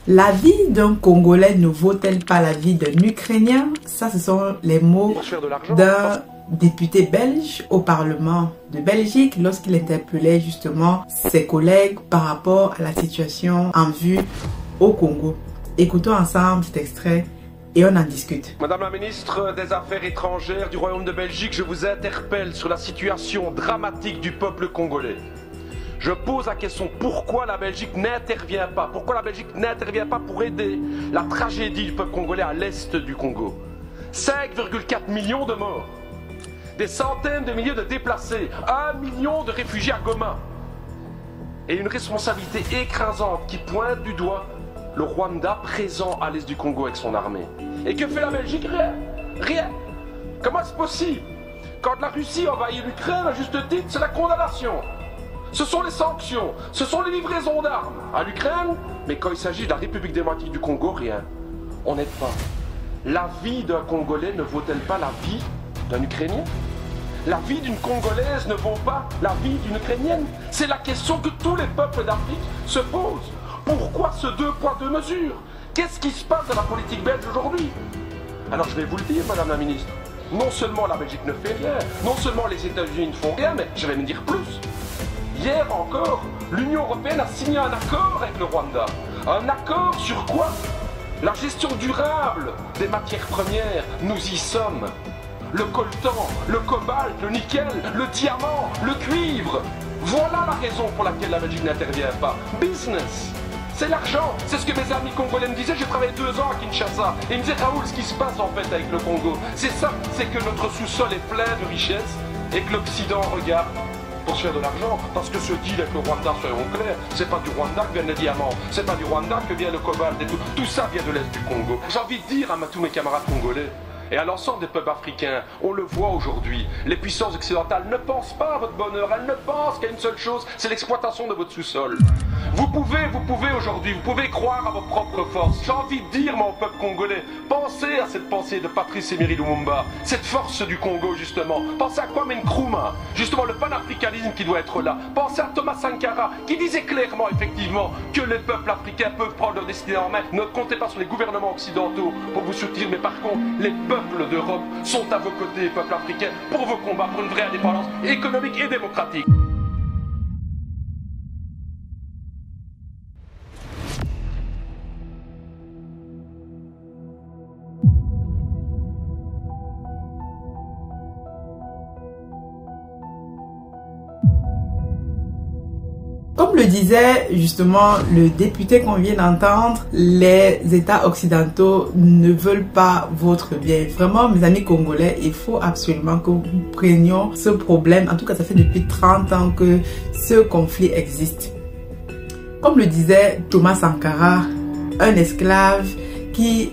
La vie d'un Congolais ne vaut-elle pas la vie d'un Ukrainien? Ça, ce sont les mots d'un député belge au Parlement de Belgique lorsqu'il interpellait justement ses collègues par rapport à la situation en vue au Congo. Écoutons ensemble cet extrait et on en discute. Madame la ministre des Affaires étrangères du Royaume de Belgique, je vous interpelle sur la situation dramatique du peuple congolais. Je pose la question, pourquoi la Belgique n'intervient pas? Pourquoi la Belgique n'intervient pas pour aider la tragédie du peuple congolais à l'est du Congo? 5,4 millions de morts, des centaines de milliers de déplacés, 1 million de réfugiés à Goma. Et une responsabilité écrasante qui pointe du doigt le Rwanda présent à l'est du Congo avec son armée. Et que fait la Belgique? Rien. Rien. Comment est-ce possible? Quand la Russie envahit l'Ukraine, à juste titre, c'est la condamnation. Ce sont les sanctions, ce sont les livraisons d'armes à l'Ukraine, mais quand il s'agit de la République démocratique du Congo, rien. On n'aide pas. La vie d'un Congolais ne vaut-elle pas la vie d'un Ukrainien? La vie d'une Congolaise ne vaut pas la vie d'une Ukrainienne? C'est la question que tous les peuples d'Afrique se posent. Pourquoi ce 2 poids 2 mesures? Qu'est-ce qui se passe dans la politique belge aujourd'hui? Alors je vais vous le dire, Madame la Ministre. Non seulement la Belgique ne fait rien, non seulement les États-Unis ne font rien, mais je vais me dire plus. Hier encore, l'Union européenne a signé un accord avec le Rwanda. Un accord sur quoi? La gestion durable des matières premières. Nous y sommes. Le coltan, le cobalt, le nickel, le diamant, le cuivre. Voilà la raison pour laquelle la Belgique n'intervient pas. Business. C'est l'argent. C'est ce que mes amis congolais me disaient. J'ai travaillé 2 ans à Kinshasa. Et ils me disaient, Raoul, ce qui se passe en fait avec le Congo, c'est ça. C'est que notre sous-sol est plein de richesses et que l'Occident regarde pour se faire de l'argent, parce que ce deal avec le Rwanda, soyons clairs, c'est pas du Rwanda que viennent les diamants, c'est pas du Rwanda que vient le cobalt et tout. Tout ça vient de l'Est du Congo. J'ai envie de dire à tous mes camarades congolais, et à l'ensemble des peuples africains, on le voit aujourd'hui, les puissances occidentales ne pensent pas à votre bonheur, elles ne pensent qu'à une seule chose, c'est l'exploitation de votre sous-sol. Vous pouvez aujourd'hui, vous pouvez croire à vos propres forces. J'ai envie de dire, mon peuple congolais, pensez à cette pensée de Patrice Emery Lumumba, cette force du Congo justement. Pensez à Kwame Nkrumah, justement le panafricanisme qui doit être là. Pensez à Thomas Sankara, qui disait clairement effectivement que les peuples africains peuvent prendre leur destinée en main. Ne comptez pas sur les gouvernements occidentaux pour vous soutenir, mais par contre, les peuples d'Europe sont à vos côtés, les peuples africains, pour vos combats pour une vraie indépendance économique et démocratique. Comme le disait justement le député qu'on vient d'entendre, les États occidentaux ne veulent pas votre bien. Vraiment, mes amis congolais, il faut absolument que nous prenions ce problème. En tout cas, ça fait depuis 30 ans que ce conflit existe. Comme le disait Thomas Sankara, un esclave qui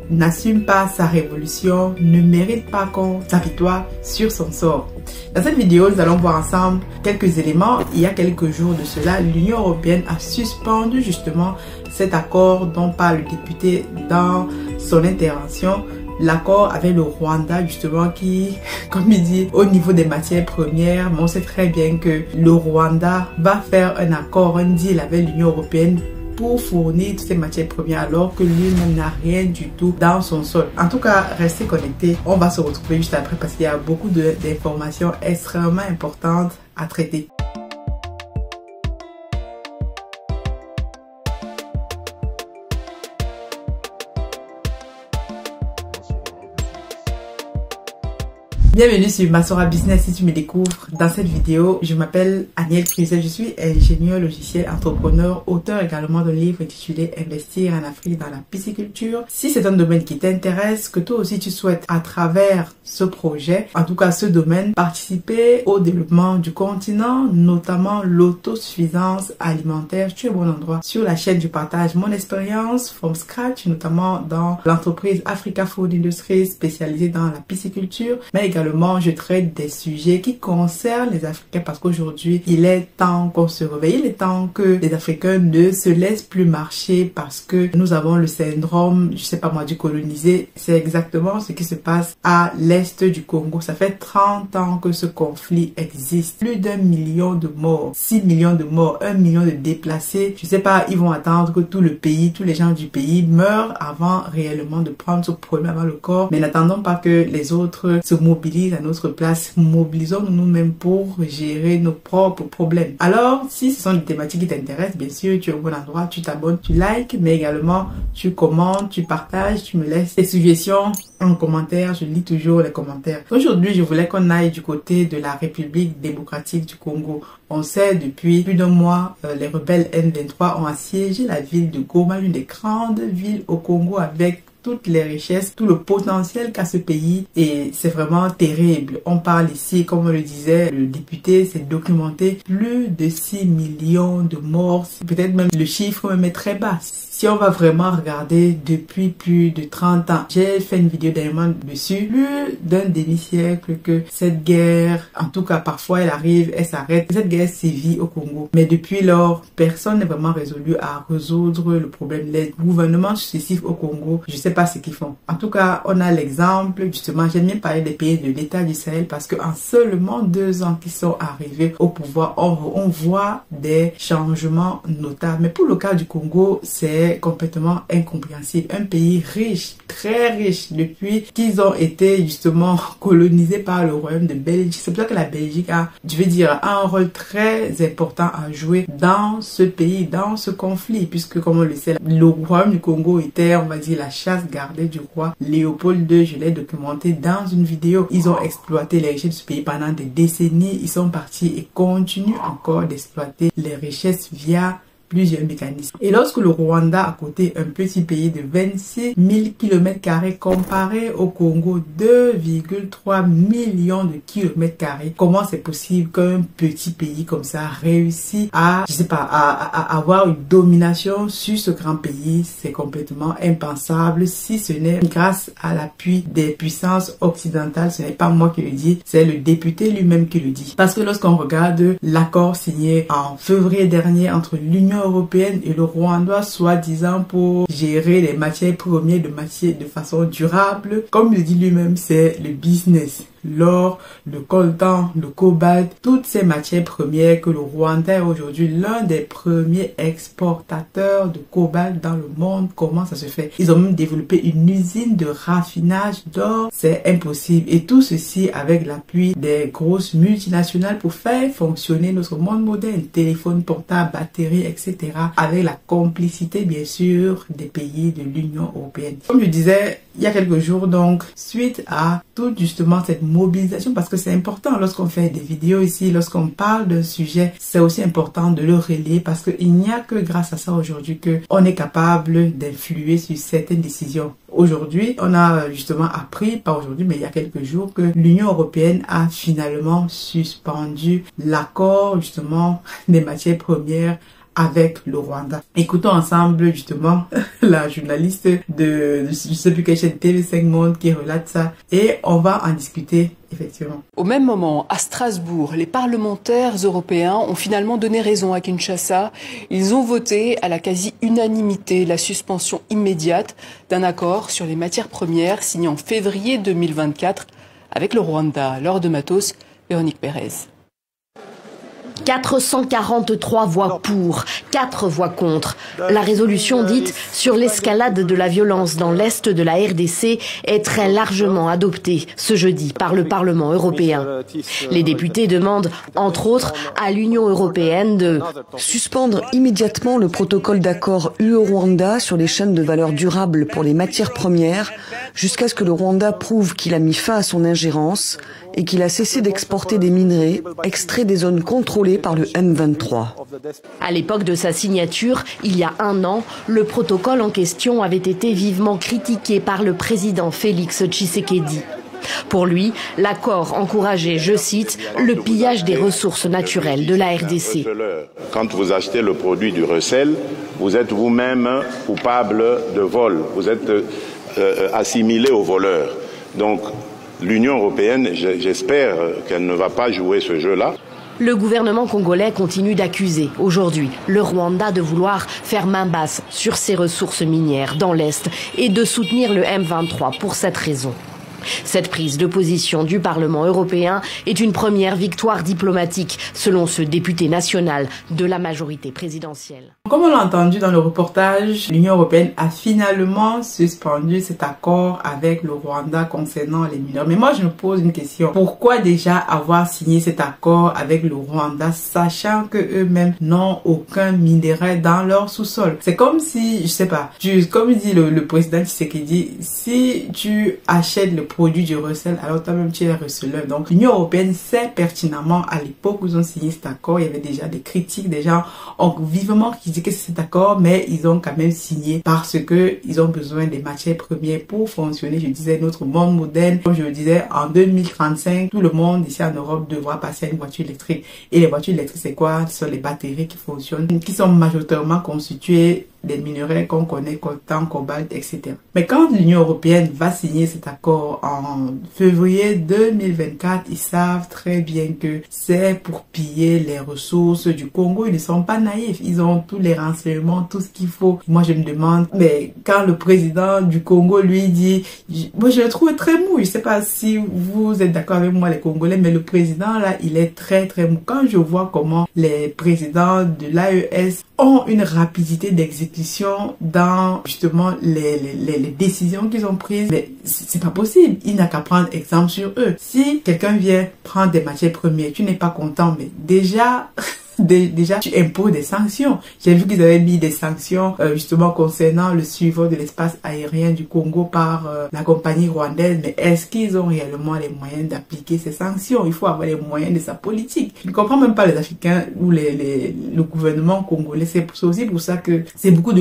n'assume pas sa révolution ne mérite pas qu'on s'apitoie sur son sort. Dans cette vidéo, nous allons voir ensemble quelques éléments. Il y a quelques jours de cela, l'Union européenne a suspendu justement cet accord dont parle le député dans son intervention. L'accord avec le Rwanda justement qui, comme il dit, au niveau des matières premières, mais on sait très bien que le Rwanda va faire un accord, un deal avec l'Union européenne pour fournir toutes ces matières premières alors que lui-même n'a rien du tout dans son sol. En tout cas, restez connectés. On va se retrouver juste après parce qu'il y a beaucoup d'informations extrêmement importantes à traiter. Bienvenue sur Masora Business. Si tu me découvres dans cette vidéo, je m'appelle Aniel Criset, je suis ingénieur logiciel, entrepreneur, auteur également d'un livre intitulé Investir en Afrique dans la pisciculture. Si c'est un domaine qui t'intéresse, que toi aussi tu souhaites à travers ce projet, en tout cas ce domaine, participer au développement du continent, notamment l'autosuffisance alimentaire, tu es au bon endroit. Sur la chaîne, je partage mon expérience from scratch, notamment dans l'entreprise Africa Food Industries spécialisée dans la pisciculture, mais également également, je traite des sujets qui concernent les Africains parce qu'aujourd'hui, il est temps qu'on se réveille. Il est temps que les Africains ne se laissent plus marcher parce que nous avons le syndrome, je sais pas moi, du colonisé. C'est exactement ce qui se passe à l'est du Congo. Ça fait 30 ans que ce conflit existe. Plus d'1 million de morts, 6 millions de morts, 1 million de déplacés. Je sais pas, ils vont attendre que tout le pays, tous les gens du pays meurent avant réellement de prendre ce problème avant le corps. Mais n'attendons pas que les autres se mobilisent à notre place. Mobilisons-nous nous-mêmes pour gérer nos propres problèmes. Alors, si ce sont des thématiques qui t'intéressent, bien sûr, tu es au bon endroit, tu t'abonnes, tu likes, mais également tu commentes, tu partages, tu me laisses tes suggestions en commentaire. Je lis toujours les commentaires. Aujourd'hui, je voulais qu'on aille du côté de la République démocratique du Congo. On sait depuis plus d'un mois, les rebelles M23 ont assiégé la ville de Goma, une des grandes villes au Congo avec toutes les richesses, tout le potentiel qu'a ce pays, et c'est vraiment terrible. On parle ici, comme on le disait, le député s'est documenté, plus de 6 millions de morts, peut-être même le chiffre même est très bas. Si on va vraiment regarder depuis plus de 30 ans, j'ai fait une vidéo dernièrement dessus, plus d'un demi-siècle que cette guerre, en tout cas parfois elle arrive, elle s'arrête, cette guerre sévit au Congo. Mais depuis lors, personne n'est vraiment résolu à résoudre le problème. Les gouvernements successifs au Congo, je sais pas ce qu'ils font. En tout cas, on a l'exemple, justement, j'aime bien parler des pays de l'État du Sahel parce qu'en seulement 2 ans qu'ils sont arrivés au pouvoir, on voit des changements notables. Mais pour le cas du Congo, c'est complètement incompréhensible. Un pays riche, très riche, depuis qu'ils ont été justement colonisés par le royaume de Belgique. C'est pour ça que la Belgique a, je veux dire, un rôle très important à jouer dans ce pays, dans ce conflit, puisque comme on le sait, le royaume du Congo était, on va dire, la chasse gardée du roi Léopold II. Je l'ai documenté dans une vidéo. Ils ont exploité les richesses du pays pendant des décennies. Ils sont partis et continuent encore d'exploiter les richesses via plusieurs mécanismes. Et lorsque le Rwanda, à côté, un petit pays de 26 000 km² comparé au Congo, 2,3 millions de km², comment c'est possible qu'un petit pays comme ça réussisse à, je sais pas, à avoir une domination sur ce grand pays? C'est complètement impensable si ce n'est grâce à l'appui des puissances occidentales. Ce n'est pas moi qui le dis, c'est le député lui-même qui le dit. Parce que lorsqu'on regarde l'accord signé en février dernier entre l'Union européenne et le Rwanda, soi-disant pour gérer les matières premières de façon durable, comme le dit lui-même, c'est le business. L'or, le coltan, le cobalt, toutes ces matières premières que le Rwanda est aujourd'hui l'un des premiers exportateurs de cobalt dans le monde. Comment ça se fait? Ils ont même développé une usine de raffinage d'or. C'est impossible. Et tout ceci avec l'appui des grosses multinationales pour faire fonctionner notre monde moderne. Téléphone portable, batterie, etc. Avec la complicité, bien sûr, des pays de l'Union européenne. Comme je disais il y a quelques jours, donc, suite à toute justement cette mobilisation, parce que c'est important lorsqu'on fait des vidéos ici, lorsqu'on parle d'un sujet, c'est aussi important de le relayer parce qu'il n'y a que grâce à ça aujourd'hui que on est capable d'influer sur certaines décisions. Aujourd'hui, on a justement appris, pas aujourd'hui, mais il y a quelques jours, que l'Union européenne a finalement suspendu l'accord justement des matières premières avec le Rwanda. Écoutons ensemble justement la journaliste de je sais plus quelle chaîne TV5 Monde qui relate ça et on va en discuter effectivement. Au même moment, à Strasbourg, les parlementaires européens ont finalement donné raison à Kinshasa. Ils ont voté à la quasi-unanimité la suspension immédiate d'un accord sur les matières premières signé en février 2024 avec le Rwanda. Laure de Matos, Véronique Pérez. 443 voix pour, 4 voix contre. La résolution dite sur l'escalade de la violence dans l'Est de la RDC est très largement adoptée ce jeudi par le Parlement européen. Les députés demandent, entre autres, à l'Union européenne de suspendre immédiatement le protocole d'accord UE-Rwanda sur les chaînes de valeur durable pour les matières premières jusqu'à ce que le Rwanda prouve qu'il a mis fin à son ingérence et qu'il a cessé d'exporter des minerais extraits des zones contrôlées par le M23. À l'époque de sa signature, il y a 1 an, le protocole en question avait été vivement critiqué par le président Félix Tshisekedi. Pour lui, l'accord encourageait, je cite, le pillage des ressources naturelles de la RDC. Quand vous achetez le produit du recel, vous êtes vous-même coupable de vol. Vous êtes assimilé aux voleurs. Donc, L'Union européenne, j'espère qu'elle ne va pas jouer ce jeu-là. Le gouvernement congolais continue d'accuser aujourd'hui le Rwanda de vouloir faire main basse sur ses ressources minières dans l'Est et de soutenir le M23 pour cette raison. Cette prise de position du Parlement européen est une première victoire diplomatique, selon ce député national de la majorité présidentielle. Comme on l'a entendu dans le reportage, l'Union européenne a finalement suspendu cet accord avec le Rwanda concernant les mineurs. Mais moi, je me pose une question. Pourquoi déjà avoir signé cet accord avec le Rwanda, sachant que eux-mêmes n'ont aucun minerai dans leur sous-sol? C'est comme si, je sais pas, comme dit le président Tshisekedi, si tu achètes le produit du recel, alors toi-même tu es receleur. Donc l'Union européenne sait pertinemment, à l'époque où ils ont signé cet accord, il y avait déjà des critiques, des gens ont vivement critiqué cet accord, mais ils ont quand même signé parce que ils ont besoin des matières premières pour fonctionner. Je disais, notre monde moderne, comme je le disais, en 2035, tout le monde ici en Europe devra passer à une voiture électrique. Et les voitures électriques, c'est quoi? Ce sont les batteries qui fonctionnent, qui sont majoritairement constituées des minerais qu'on connaît, coltan, cobalt, etc. Mais quand l'Union européenne va signer cet accord en février 2024, ils savent très bien que c'est pour piller les ressources du Congo. Ils ne sont pas naïfs. Ils ont tous les renseignements, tout ce qu'il faut. Moi, je me demande, mais quand le président du Congo lui dit, moi, je le trouve très mou. Je sais pas si vous êtes d'accord avec moi, les Congolais, mais le président, là, il est très, très mou. Quand je vois comment les présidents de l'AES ont une rapidité d'exécution dans justement les décisions qu'ils ont prises, mais c'est pas possible. Il n'a qu'à prendre exemple sur eux. Si quelqu'un vient prendre des matières premières, tu n'es pas content, mais déjà tu imposes des sanctions. J'ai vu qu'ils avaient mis des sanctions justement concernant le suivi de l'espace aérien du Congo par la compagnie rwandaise. Mais est-ce qu'ils ont réellement les moyens d'appliquer ces sanctions? Il faut avoir les moyens de sa politique. Je ne comprends même pas les Africains ou le gouvernement congolais. C'est aussi pour ça que c'est beaucoup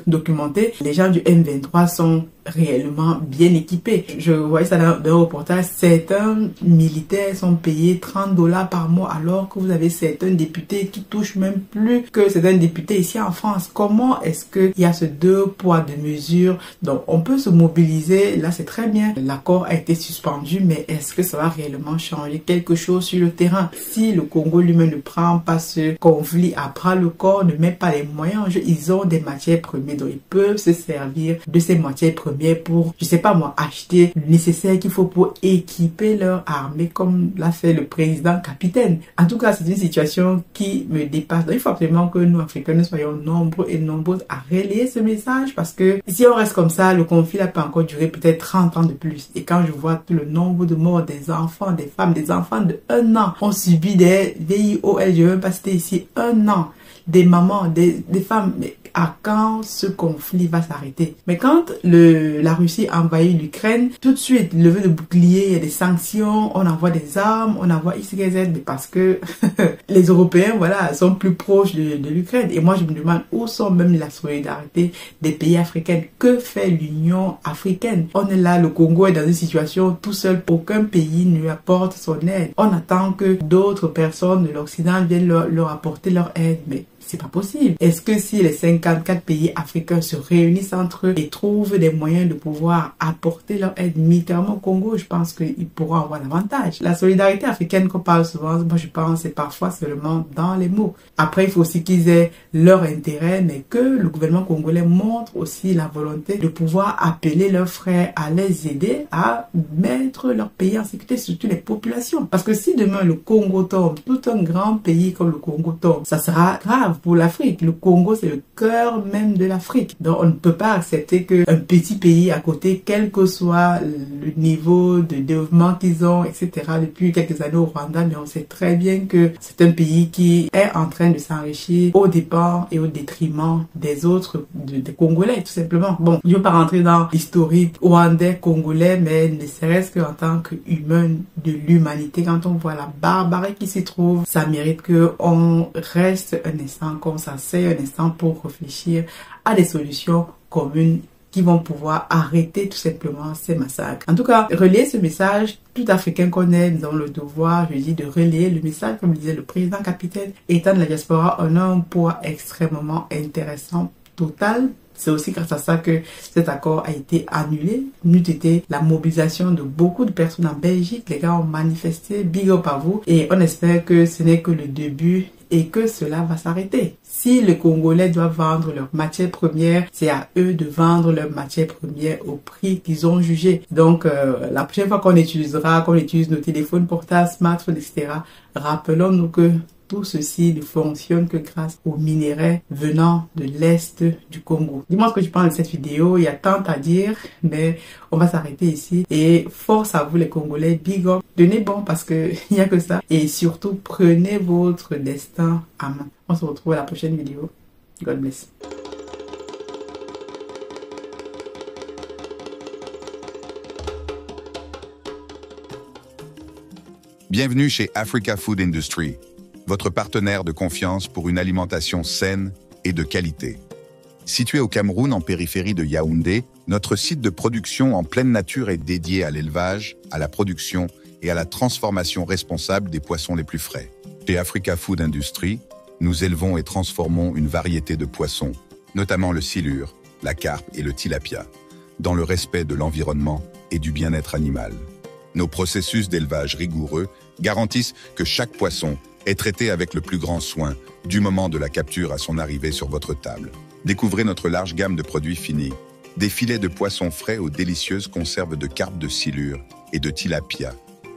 documenté. Les gens du M23 sont réellement bien équipés. Je voyais ça dans un reportage. Certains militaires sont payés $30 par mois, alors que vous avez certains députés qui touchent même plus que certains députés ici en France. Comment est-ce qu'il y a ce deux poids deux mesures? Donc on peut se mobiliser, là c'est très bien. L'accord a été suspendu, mais est-ce que ça va réellement changer quelque chose sur le terrain? Si le Congo lui-même ne prend pas ce conflit à bras le corps, ne met pas les moyens en jeu, ils ont des matières premières, donc ils peuvent se servir de ces matières premières pour, je sais pas moi, acheter le nécessaire qu'il faut pour équiper leur armée, comme l'a fait le président capitaine. En tout cas, c'est une situation qui me dépasse. Donc, il faut absolument que nous, Africains, nous soyons nombreux et nombreuses à relayer ce message, parce que si on reste comme ça, le conflit là peut encore durer peut-être 30 ans de plus. Et quand je vois tout le nombre de morts des enfants, des femmes, des enfants de 1 an ont subi des VIOL, je vais même pas citer ici, 1 an, des mamans, des femmes, mais à quand ce conflit va s'arrêter? Mais quand la Russie envahit l'Ukraine, tout de suite, levée de bouclier, il y a des sanctions, on envoie des armes, on envoie XYZ, mais parce que les Européens, voilà, sont plus proches de l'Ukraine. Et moi, je me demande où sont même la solidarité des pays africains. Que fait l'Union africaine? On est là, le Congo est dans une situation tout seul, aucun pays ne lui apporte son aide. On attend que d'autres personnes de l'Occident viennent leur apporter leur aide, mais c'est pas possible. Est-ce que si les 54 pays africains se réunissent entre eux et trouvent des moyens de pouvoir apporter leur aide militairement au Congo, je pense qu'ils pourront avoir davantage. La solidarité africaine qu'on parle souvent, moi je pense c'est parfois seulement dans les mots. Après, il faut aussi qu'ils aient leur intérêt, mais que le gouvernement congolais montre aussi la volonté de pouvoir appeler leurs frères à les aider à mettre leur pays en sécurité, surtout les populations. Parce que si demain le Congo tombe, tout un grand pays comme le Congo tombe, ça sera grave pour l'Afrique. Le Congo, c'est le cœur même de l'Afrique. Donc, on ne peut pas accepter qu'un petit pays à côté, quel que soit le niveau de développement qu'ils ont, etc., depuis quelques années au Rwanda, mais on sait très bien que c'est un pays qui est en train de s'enrichir au dépens et au détriment des autres, des Congolais, tout simplement. Bon, je ne veux pas rentrer dans l'historique rwandais, congolais, mais ne serait-ce qu'en tant qu'humain de l'humanité, quand on voit la barbarie qui s'y trouve, ça mérite qu'on reste un instant, qu'on s'asseye un instant pour réfléchir à des solutions communes qui vont pouvoir arrêter tout simplement ces massacres. En tout cas, relayer ce message, tout Africain qu'on est, nous avons le devoir, je dis, de relayer le message, comme disait le président capitaine, étant de la diaspora, on a un poids extrêmement intéressant totale. C'est aussi grâce à ça que cet accord a été annulé. N'eût été la mobilisation de beaucoup de personnes en Belgique. Les gars ont manifesté, big up à vous. Et on espère que ce n'est que le début et que cela va s'arrêter. Si les Congolais doivent vendre leurs matières premières, c'est à eux de vendre leurs matières premières au prix qu'ils ont jugé. Donc, la prochaine fois qu'on utilise nos téléphones portables, smartphones, etc., rappelons-nous que tout ceci ne fonctionne que grâce aux minerais venant de l'Est du Congo. Dis-moi ce que tu penses de cette vidéo. Il y a tant à dire, mais on va s'arrêter ici. Et force à vous les Congolais, big up. Tenez bon parce que il n'y a que ça. Et surtout, prenez votre destin à main. On se retrouve à la prochaine vidéo. God bless. Bienvenue chez Africa Food Industry, votre partenaire de confiance pour une alimentation saine et de qualité. Situé au Cameroun en périphérie de Yaoundé, notre site de production en pleine nature est dédié à l'élevage, à la production et à la transformation responsable des poissons les plus frais. Chez Africa Food Industry, nous élevons et transformons une variété de poissons, notamment le silure, la carpe et le tilapia, dans le respect de l'environnement et du bien-être animal. Nos processus d'élevage rigoureux garantissent que chaque poisson est traité avec le plus grand soin du moment de la capture à son arrivée sur votre table. Découvrez notre large gamme de produits finis, des filets de poissons frais aux délicieuses conserves de carpe de silure et de tilapia,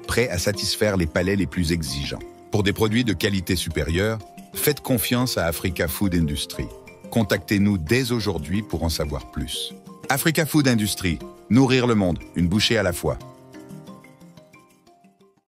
prêts à satisfaire les palais les plus exigeants. Pour des produits de qualité supérieure, faites confiance à Africa Food Industry. Contactez-nous dès aujourd'hui pour en savoir plus. Africa Food Industry, nourrir le monde, une bouchée à la fois.